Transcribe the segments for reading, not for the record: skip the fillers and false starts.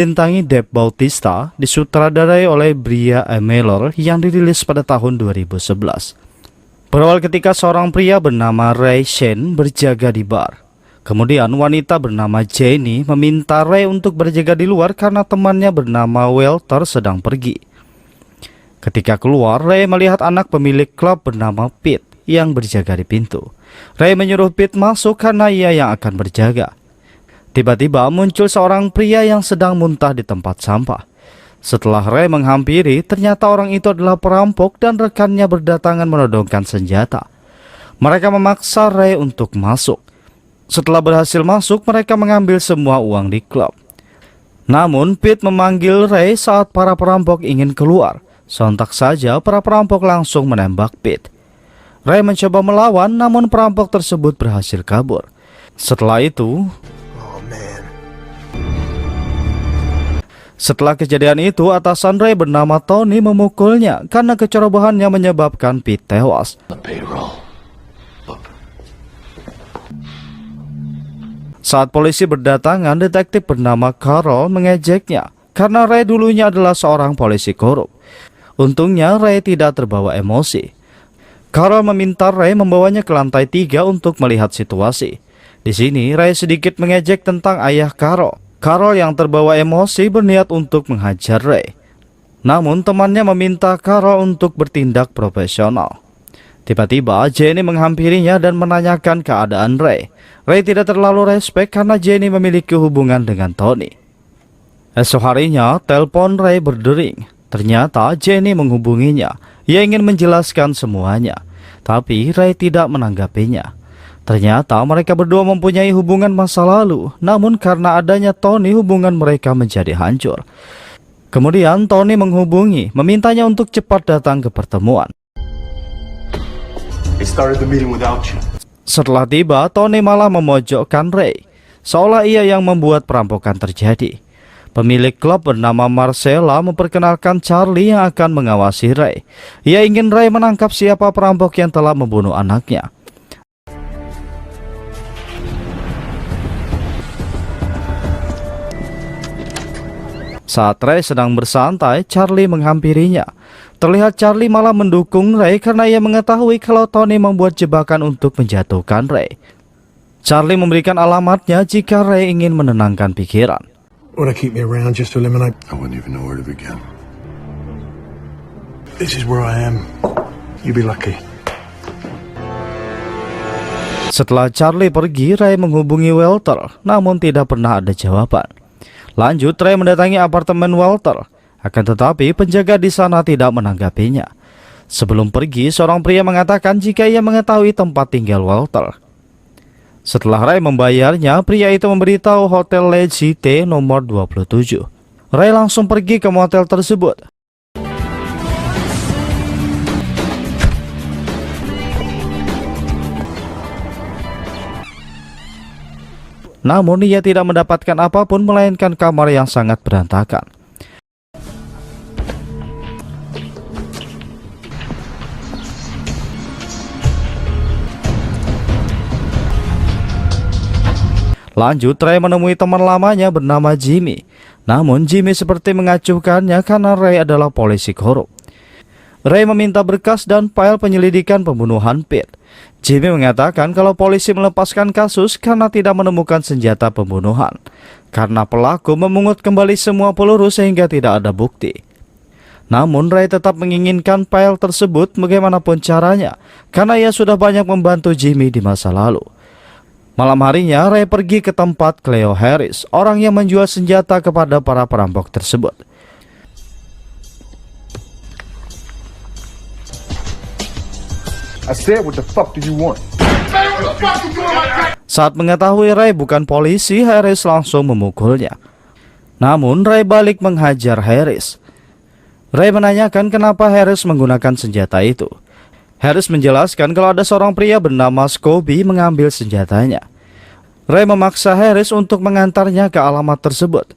Bintangi Dave Bautista, disutradarai oleh Bria E. Miller yang dirilis pada tahun 2011. Berawal ketika seorang pria bernama Ray Shane berjaga di bar. Kemudian wanita bernama Jenny meminta Ray untuk berjaga di luar karena temannya bernama Walter sedang pergi. Ketika keluar, Ray melihat anak pemilik klub bernama Pete yang berjaga di pintu. Ray menyuruh Pete masuk karena ia yang akan berjaga. Tiba-tiba muncul seorang pria yang sedang muntah di tempat sampah. Setelah Ray menghampiri, ternyata orang itu adalah perampok dan rekannya berdatangan menodongkan senjata. Mereka memaksa Ray untuk masuk. Setelah berhasil masuk, mereka mengambil semua uang di klub. Namun, Pete memanggil Ray saat para perampok ingin keluar. Sontak saja, para perampok langsung menembak Pete. Ray mencoba melawan, namun perampok tersebut berhasil kabur. Setelah itu, setelah kejadian itu, atasan Ray bernama Tony memukulnya karena kecerobohannya menyebabkan Pete tewas. Saat polisi berdatangan, detektif bernama Carol mengejeknya karena Ray dulunya adalah seorang polisi korup. Untungnya Ray tidak terbawa emosi. Carol meminta Ray membawanya ke lantai 3 untuk melihat situasi. Di sini Ray sedikit mengejek tentang ayah Carol. Carol yang terbawa emosi berniat untuk menghajar Ray. Namun temannya meminta Carol untuk bertindak profesional. Tiba-tiba Jenny menghampirinya dan menanyakan keadaan Ray. Ray tidak terlalu respek karena Jenny memiliki hubungan dengan Tony. Esok harinya, telepon Ray berdering. Ternyata Jenny menghubunginya. Ia ingin menjelaskan semuanya, tapi Ray tidak menanggapinya. Ternyata mereka berdua mempunyai hubungan masa lalu, namun karena adanya Tony hubungan mereka menjadi hancur. Kemudian Tony menghubungi, memintanya untuk cepat datang ke pertemuan. Setelah tiba, Tony malah memojokkan Ray, seolah ia yang membuat perampokan terjadi. Pemilik klub bernama Marcella memperkenalkan Charlie yang akan mengawasi Ray. Ia ingin Ray menangkap siapa perampok yang telah membunuh anaknya. Saat Ray sedang bersantai, Charlie menghampirinya. Terlihat Charlie malah mendukung Ray karena ia mengetahui kalau Tony membuat jebakan untuk menjatuhkan Ray. Charlie memberikan alamatnya jika Ray ingin menenangkan pikiran. Wanna keep me around just to eliminate? I wouldn't even know where to begin. This is where I am. You be lucky. Setelah Charlie pergi, Ray menghubungi Walter, namun tidak pernah ada jawaban. Lanjut, Ray mendatangi apartemen Walter. Akan tetapi, penjaga di sana tidak menanggapinya. Sebelum pergi, seorang pria mengatakan jika ia mengetahui tempat tinggal Walter. Setelah Ray membayarnya, pria itu memberitahu Hotel Legite nomor 27. Ray langsung pergi ke motel tersebut. Namun ia tidak mendapatkan apapun melainkan kamar yang sangat berantakan. Lanjut, Ray menemui teman lamanya bernama Jimmy. Namun Jimmy seperti mengacuhkannya karena Ray adalah polisi korup. Ray meminta berkas dan file penyelidikan pembunuhan Pete. Jimmy mengatakan kalau polisi melepaskan kasus karena tidak menemukan senjata pembunuhan. Karena pelaku memungut kembali semua peluru sehingga tidak ada bukti. Namun Ray tetap menginginkan file tersebut bagaimanapun caranya, karena ia sudah banyak membantu Jimmy di masa lalu. Malam harinya, Ray pergi ke tempat Cleo Harris, orang yang menjual senjata kepada para perampok tersebut. I said, what the fuck do you want? Saat mengetahui Ray bukan polisi, Harris langsung memukulnya. Namun Ray balik menghajar Harris. Ray menanyakan kenapa Harris menggunakan senjata itu. Harris menjelaskan kalau ada seorang pria bernama Scobie mengambil senjatanya. Ray memaksa Harris untuk mengantarnya ke alamat tersebut.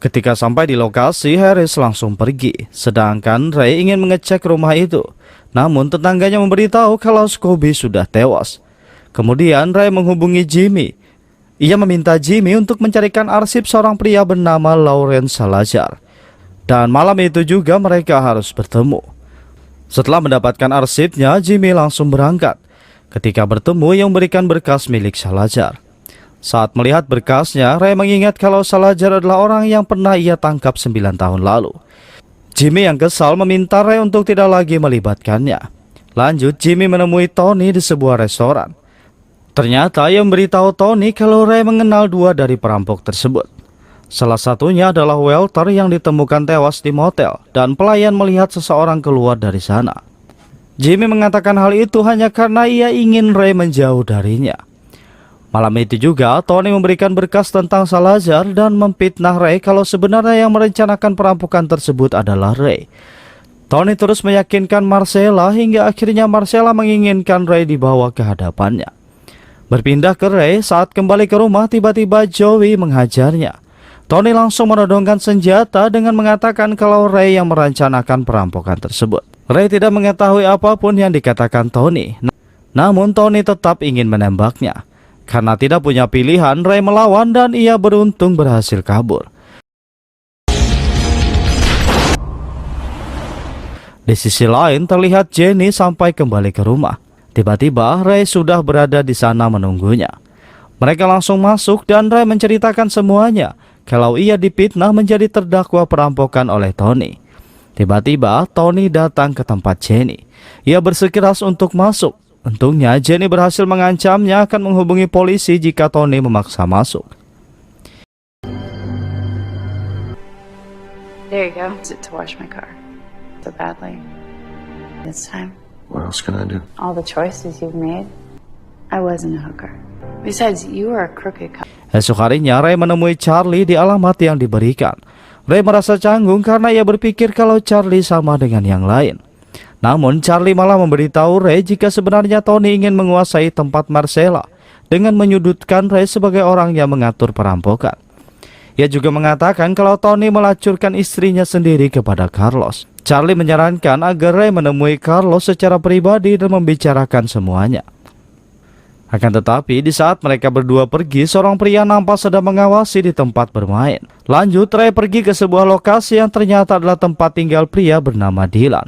Ketika sampai di lokasi, Harris langsung pergi, sedangkan Ray ingin mengecek rumah itu. Namun tetangganya memberitahu kalau Scobie sudah tewas. Kemudian Ray menghubungi Jimmy. Ia meminta Jimmy untuk mencarikan arsip seorang pria bernama Lawrence Salazar. Dan malam itu juga mereka harus bertemu. Setelah mendapatkan arsipnya, Jimmy langsung berangkat. Ketika bertemu, ia memberikan berkas milik Salazar. Saat melihat berkasnya, Ray mengingat kalau Salazar adalah orang yang pernah ia tangkap 9 tahun lalu. Jimmy yang kesal meminta Ray untuk tidak lagi melibatkannya. Lanjut, Jimmy menemui Tony di sebuah restoran. Ternyata ia memberitahu Tony kalau Ray mengenal 2 dari perampok tersebut. Salah satunya adalah Walter yang ditemukan tewas di motel dan pelayan melihat seseorang keluar dari sana. Jimmy mengatakan hal itu hanya karena ia ingin Ray menjauh darinya. Malam itu juga Tony memberikan berkas tentang Salazar dan memfitnah Ray kalau sebenarnya yang merencanakan perampokan tersebut adalah Ray. Tony terus meyakinkan Marcella hingga akhirnya Marcella menginginkan Ray dibawa ke hadapannya. Berpindah ke Ray, saat kembali ke rumah tiba-tiba Joey menghajarnya. Tony langsung menodongkan senjata dengan mengatakan kalau Ray yang merencanakan perampokan tersebut. Ray tidak mengetahui apapun yang dikatakan Tony. Namun Tony tetap ingin menembaknya. Karena tidak punya pilihan, Ray melawan dan ia beruntung berhasil kabur. Di sisi lain terlihat Jenny sampai kembali ke rumah. Tiba-tiba Ray sudah berada di sana menunggunya. Mereka langsung masuk dan Ray menceritakan semuanya kalau ia difitnah menjadi terdakwa perampokan oleh Tony. Tiba-tiba Tony datang ke tempat Jenny. Ia bersikeras untuk masuk. Untungnya Jenny berhasil mengancamnya akan menghubungi polisi jika Tony memaksa masuk. There you go. To wash my car so badly this time. What else can I do? All the choices you've made. I wasn't a hooker. Besides, you were a crooked cop. Esok harinya Ray menemui Charlie di alamat yang diberikan. Ray merasa canggung karena ia berpikir kalau Charlie sama dengan yang lain. Namun Charlie malah memberitahu Ray jika sebenarnya Tony ingin menguasai tempat Marcella dengan menyudutkan Ray sebagai orang yang mengatur perampokan. Ia juga mengatakan kalau Tony melacurkan istrinya sendiri kepada Carlos. Charlie menyarankan agar Ray menemui Carlos secara pribadi dan membicarakan semuanya. Akan tetapi di saat mereka berdua pergi, seorang pria nampak sedang mengawasi di tempat bermain. Lanjut, Ray pergi ke sebuah lokasi yang ternyata adalah tempat tinggal pria bernama Dylan.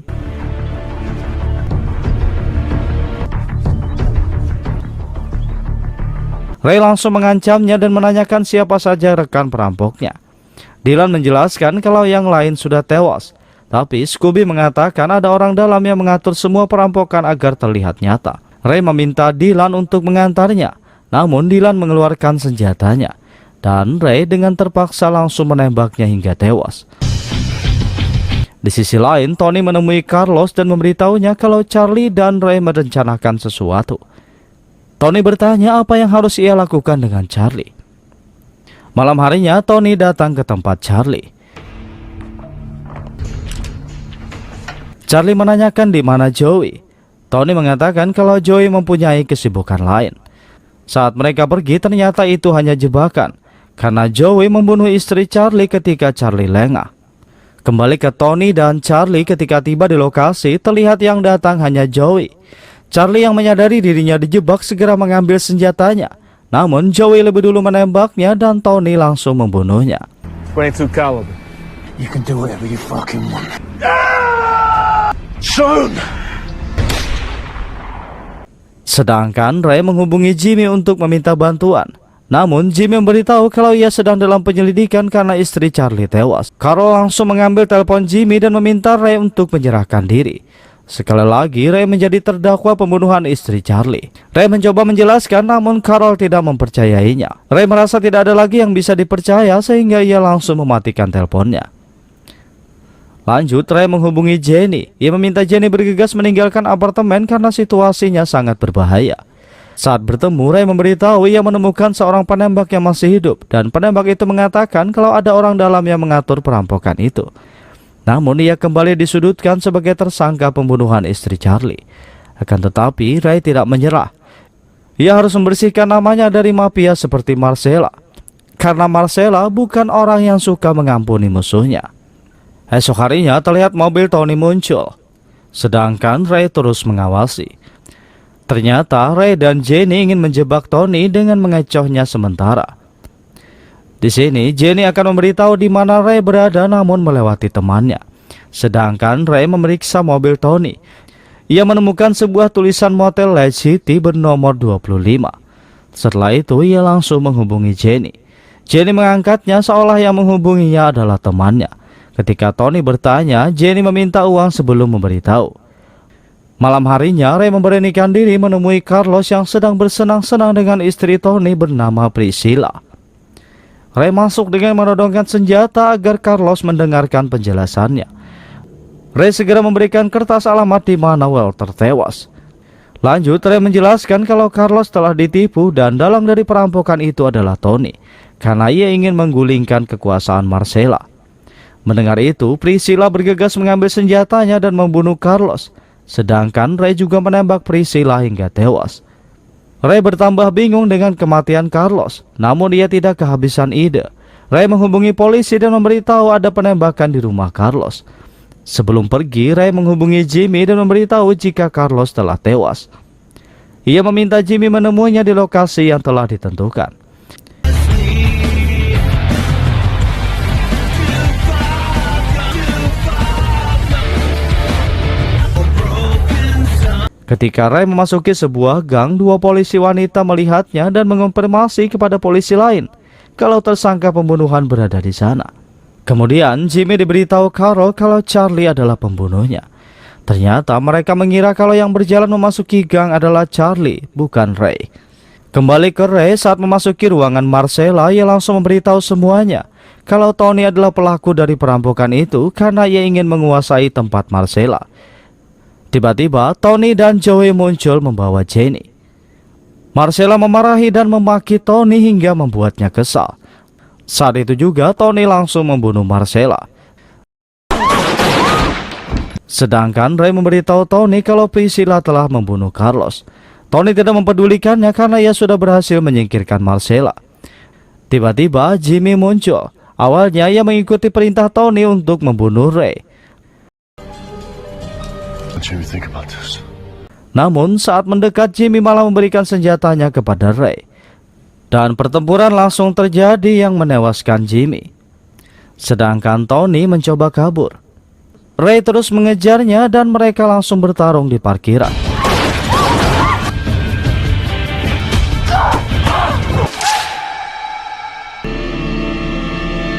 Ray langsung mengancamnya dan menanyakan siapa saja rekan perampoknya. Dylan menjelaskan kalau yang lain sudah tewas. Tapi Scooby mengatakan ada orang dalam yang mengatur semua perampokan agar terlihat nyata. Ray meminta Dylan untuk mengantarnya. Namun Dylan mengeluarkan senjatanya. Dan Ray dengan terpaksa langsung menembaknya hingga tewas. Di sisi lain, Tony menemui Carlos dan memberitahunya kalau Charlie dan Ray merencanakan sesuatu. Tony bertanya apa yang harus ia lakukan dengan Charlie. Malam harinya, Tony datang ke tempat Charlie. Charlie menanyakan di mana Joey. Tony mengatakan kalau Joey mempunyai kesibukan lain. Saat mereka pergi, ternyata itu hanya jebakan. Karena Joey membunuh istri Charlie ketika Charlie lengah. Kembali ke Tony dan Charlie ketika tiba di lokasi, terlihat yang datang hanya Joey. Charlie yang menyadari dirinya dijebak segera mengambil senjatanya. Namun Joey lebih dulu menembaknya dan Tony langsung membunuhnya. 22 caliber. You can do whatever you fucking want. Soon! Sedangkan Ray menghubungi Jimmy untuk meminta bantuan. Namun Jimmy memberitahu kalau ia sedang dalam penyelidikan karena istri Charlie tewas. Carol langsung mengambil telepon Jimmy dan meminta Ray untuk menyerahkan diri. Sekali lagi Ray menjadi terdakwa pembunuhan istri Charlie. Ray mencoba menjelaskan namun Carol tidak mempercayainya. Ray merasa tidak ada lagi yang bisa dipercaya sehingga ia langsung mematikan teleponnya. Lanjut, Ray menghubungi Jenny. Ia meminta Jenny bergegas meninggalkan apartemen karena situasinya sangat berbahaya. Saat bertemu, Ray memberitahu ia menemukan seorang penembak yang masih hidup. Dan penembak itu mengatakan kalau ada orang dalam yang mengatur perampokan itu. Namun ia kembali disudutkan sebagai tersangka pembunuhan istri Charlie. Akan tetapi Ray tidak menyerah. Ia harus membersihkan namanya dari mafia seperti Marcella. Karena Marcella bukan orang yang suka mengampuni musuhnya. Esok harinya terlihat mobil Tony muncul. Sedangkan Ray terus mengawasi. Ternyata Ray dan Jenny ingin menjebak Tony dengan mengecohnya sementara. Di sini Jenny akan memberitahu di mana Ray berada namun melewati temannya. Sedangkan Ray memeriksa mobil Tony. Ia menemukan sebuah tulisan motel Lake City bernomor 25. Setelah itu ia langsung menghubungi Jenny. Jenny mengangkatnya seolah yang menghubunginya adalah temannya. Ketika Tony bertanya, Jenny meminta uang sebelum memberitahu. Malam harinya, Ray memberanikan diri menemui Carlos yang sedang bersenang-senang dengan istri Tony bernama Priscilla. Ray masuk dengan menodongkan senjata agar Carlos mendengarkan penjelasannya. Ray segera memberikan kertas alamat di mana Walter tewas. Lanjut, Ray menjelaskan kalau Carlos telah ditipu dan dalang dari perampokan itu adalah Tony, karena ia ingin menggulingkan kekuasaan Marcella. Mendengar itu, Priscilla bergegas mengambil senjatanya dan membunuh Carlos. Sedangkan Ray juga menembak Priscilla hingga tewas. Ray bertambah bingung dengan kematian Carlos, namun ia tidak kehabisan ide. Ray menghubungi polisi dan memberitahu ada penembakan di rumah Carlos. Sebelum pergi, Ray menghubungi Jimmy dan memberitahu jika Carlos telah tewas. Ia meminta Jimmy menemuinya di lokasi yang telah ditentukan. Ketika Ray memasuki sebuah gang, dua polisi wanita melihatnya dan mengonfirmasi kepada polisi lain kalau tersangka pembunuhan berada di sana. Kemudian Jimmy diberitahu Carol kalau Charlie adalah pembunuhnya. Ternyata mereka mengira kalau yang berjalan memasuki gang adalah Charlie, bukan Ray. Kembali ke Ray, saat memasuki ruangan Marcella, ia langsung memberitahu semuanya kalau Tony adalah pelaku dari perampokan itu karena ia ingin menguasai tempat Marcella. Tiba-tiba Tony dan Joey muncul membawa Jenny. Marcella memarahi dan memaki Tony hingga membuatnya kesal. Saat itu juga Tony langsung membunuh Marcella. Sedangkan Ray memberitahu Tony kalau Priscilla telah membunuh Carlos. Tony tidak mempedulikannya karena ia sudah berhasil menyingkirkan Marcella. Tiba-tiba Jimmy muncul. Awalnya ia mengikuti perintah Tony untuk membunuh Ray. Jimmy, think about this. Namun saat mendekat, Jimmy malah memberikan senjatanya kepada Ray. Dan pertempuran langsung terjadi yang menewaskan Jimmy. Sedangkan Tony mencoba kabur. Ray terus mengejarnya dan mereka langsung bertarung di parkiran.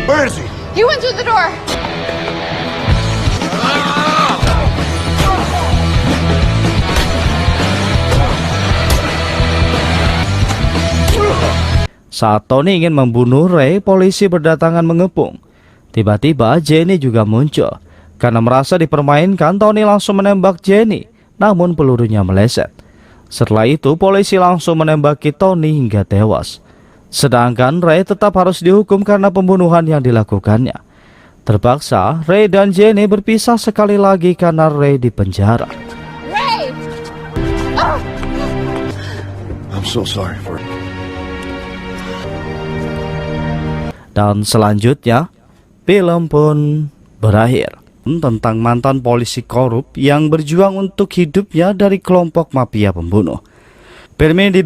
Where is he? You went through the door. Saat Tony ingin membunuh Ray, polisi berdatangan mengepung. Tiba-tiba Jenny juga muncul. Karena merasa dipermainkan, Tony langsung menembak Jenny, namun pelurunya meleset. Setelah itu, polisi langsung menembaki Tony hingga tewas. Sedangkan Ray tetap harus dihukum karena pembunuhan yang dilakukannya. Terpaksa, Ray dan Jenny berpisah sekali lagi karena Ray dipenjara. Ray! I'm so sorry for it. Dan selanjutnya, film pun berakhir. Tentang mantan polisi korup yang berjuang untuk hidupnya dari kelompok mafia pembunuh. Film ini